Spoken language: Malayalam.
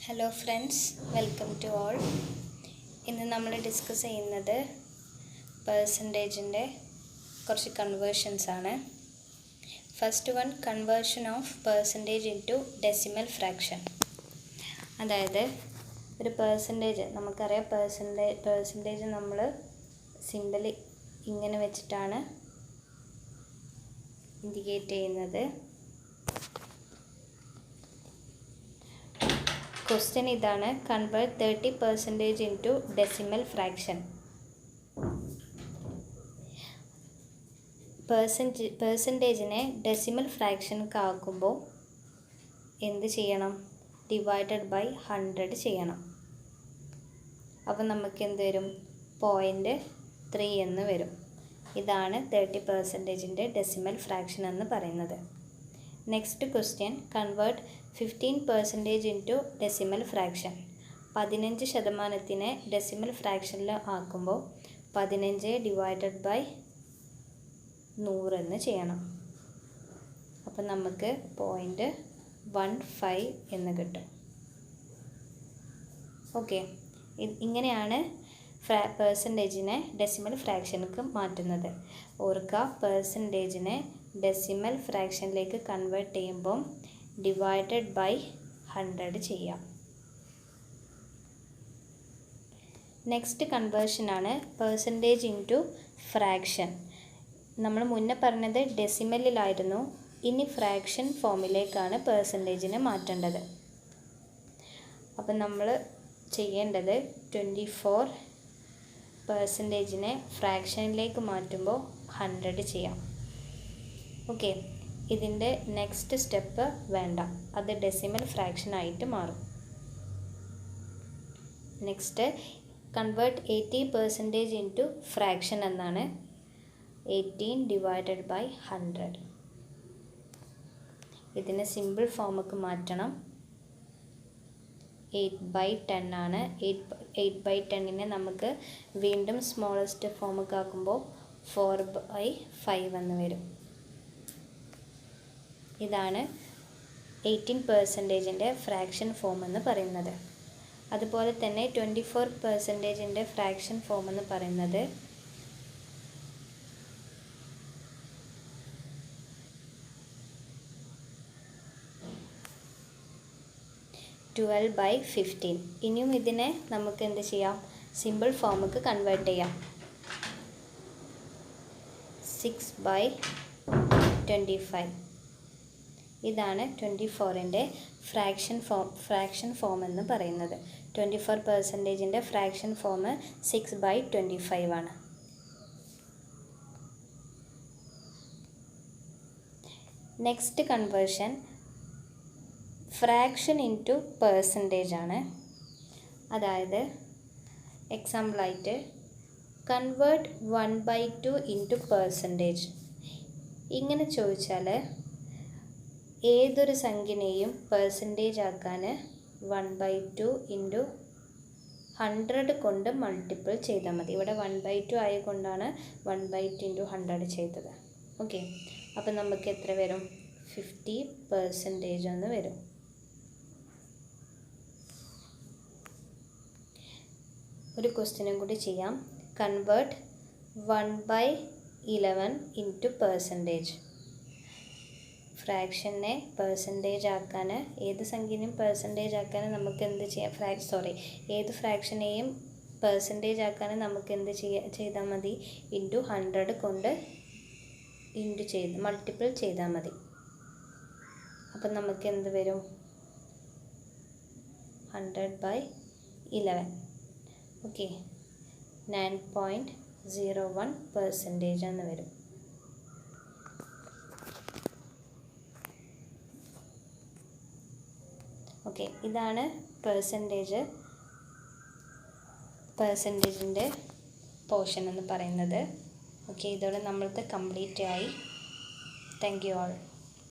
Hello friends, welcome to all. ഇന്ന് നമ്മൾ ഡിസ്കസ് ചെയ്യുന്നത് പെർസെൻറ്റേജിൻ്റെ കുറച്ച് കൺവേർഷൻസ് ആണ്. First one, conversion of percentage into decimal fraction. അതായത് ഒരു പെർസെൻറ്റേജ് നമുക്കറിയാം, പെർസെൻറ്റേജ് നമ്മൾ സിമ്പലി ഇങ്ങനെ വെച്ചിട്ടാണ് ഇൻഡിക്കേറ്റ് ചെയ്യുന്നത്. ക്വസ്റ്റ്യൻ ഇതാണ്: കൺവേർട്ട് 30% ഇൻറ്റു ഡെസിമൽ ഫ്രാക്ഷൻ. പെർസെൻറ്റേജിനെ ഡെസിമൽ ഫ്രാക്ഷനൊക്കെ ആക്കുമ്പോൾ എന്ത് ചെയ്യണം? ഡിവൈഡഡ് ബൈ 100 ചെയ്യണം. അപ്പോൾ നമുക്ക് എന്ത് വരും? 0.3 എന്ന് വരും. ഇതാണ് 30%ൻ്റെ ഡെസിമൽ ഫ്രാക്ഷൻ എന്ന് പറയുന്നത്. Next question, convert 15% into decimal fraction. 15% decimal ഫ്രാക്ഷനിൽ ആക്കുമ്പോൾ 15 ഡിവൈഡഡ് ബൈ 100 എന്ന് ചെയ്യണം. അപ്പം നമുക്ക് 0.15 എന്ന് കിട്ടും. ഓക്കെ, ഇങ്ങനെയാണ് പെർസെൻറ്റേജിനെ ഡെസിമൽ ഫ്രാക്ഷനക്ക് മാറ്റുന്നത്. ഓർക്കുക, പെർസെൻറ്റേജിനെ ഡെസിമൽ ഫ്രാക്ഷനിലേക്ക് കൺവേർട്ട് ചെയ്യുമ്പം ഡിവൈഡഡ് ബൈ 100 ചെയ്യാം. നെക്സ്റ്റ് കൺവേർഷനാണ് പെർസെൻറ്റേജ് ഇൻറ്റു ഫ്രാക്ഷൻ. നമ്മൾ മുന്നേ പറഞ്ഞത് ഡെസിമലിലായിരുന്നു, ഇനി ഫ്രാക്ഷൻ ഫോമിലേക്കാണ് പെർസെൻറ്റേജിനെ മാറ്റേണ്ടത്. അപ്പം നമ്മൾ ചെയ്യേണ്ടത് 24%നെ ഫ്രാക്ഷനിലേക്ക് മാറ്റുമ്പോൾ 100 ചെയ്യാം. ഓക്കെ, ഇതിൻ്റെ നെക്സ്റ്റ് സ്റ്റെപ്പ് വേണ്ട, അത് ഡെസിമൽ ഫ്രാക്ഷൻ ആയിട്ട് മാറും. നെക്സ്റ്റ്, കൺവേർട്ട് 80% ഇൻറ്റു ഫ്രാക്ഷൻ എന്നാണ്. 18 ഡിവൈഡഡ് ബൈ 100. ഇതിനെ സിമ്പിൾ ഫോമൊക്കെ മാറ്റണം. 8/10 ആണ്. 8/10നെ നമുക്ക് വീണ്ടും സ്മോളസ്റ്റ് ഫോമൊക്കെ ആക്കുമ്പോൾ 4/5 എന്ന് വരും. ഇതാണ് 18%ൻ്റെ ഫ്രാക്ഷൻ ഫോം എന്ന് പറയുന്നത്. അതുപോലെ തന്നെ 24%ൻ്റെ ഫ്രാക്ഷൻ ഫോം എന്ന് പറയുന്നത് 12/15. ഇനിയും ഇതിനെ നമുക്ക് എന്ത് ചെയ്യാം? സിമ്പിൾ ഫോമിലേക്ക് കൺവേർട്ട് ചെയ്യാം. 6/25. ഇതാണ് 24ൻ്റെ ഫ്രാക്ഷൻ ഫോം എന്ന് പറയുന്നത്. 24%ൻ്റെ ഫ്രാക്ഷൻ ഫോം 6/25 ആണ്. Next conversion fraction into percentage ആണ്. അതായത് എക്സാമ്പിളായിട്ട് കൺവേർട്ട് 1/2 ഇൻറ്റു പെർസെൻറ്റേജ്. ഇങ്ങനെ ചോദിച്ചാൽ ഏതൊരു സംഖ്യനെയും പെർസെൻറ്റേജ് ആക്കാൻ 1/2 ഇൻറ്റു 100 കൊണ്ട് മൾട്ടിപ്പിൾ ചെയ്താൽ മതി. ഇവിടെ 1/2 ആയതുകൊണ്ടാണ് 1/2 ഇൻറ്റു 100 ചെയ്തത്. ഓക്കെ, അപ്പം നമുക്ക് എത്ര വരും? 50% എന്ന് വരും. ഒരു ക്വസ്റ്റ്യനും കൂടി ചെയ്യാം. Convert 1/11 into percentage. ഫ്രാക്ഷനെ പെർസെൻറ്റേജ് ആക്കാൻ, ഏത് സംഖ്യനെയും പെർസെൻറ്റേജ് ആക്കാൻ നമുക്ക് എന്ത് ചെയ്യാം? ഏത് ഫ്രാക്ഷനെയും പെർസെൻറ്റേജ് ആക്കാൻ നമുക്ക് എന്ത് ചെയ്താൽ മതി? ഇൻറ്റു 100 കൊണ്ട് മൾട്ടിപ്പിൾ ചെയ്താൽ മതി. അപ്പം നമുക്ക് എന്ത് വരും? 100/11. ഓക്കെ, 9.01% എന്ന് വരും. ഓക്കെ, ഇതാണ് പെർസെൻറ്റേജിൻ്റെ പോർഷൻ എന്ന് പറയുന്നത്. ഓക്കെ, ഇതോടെ നമ്മൾക്ക് കംപ്ലീറ്റ് ആയി. Thank you all.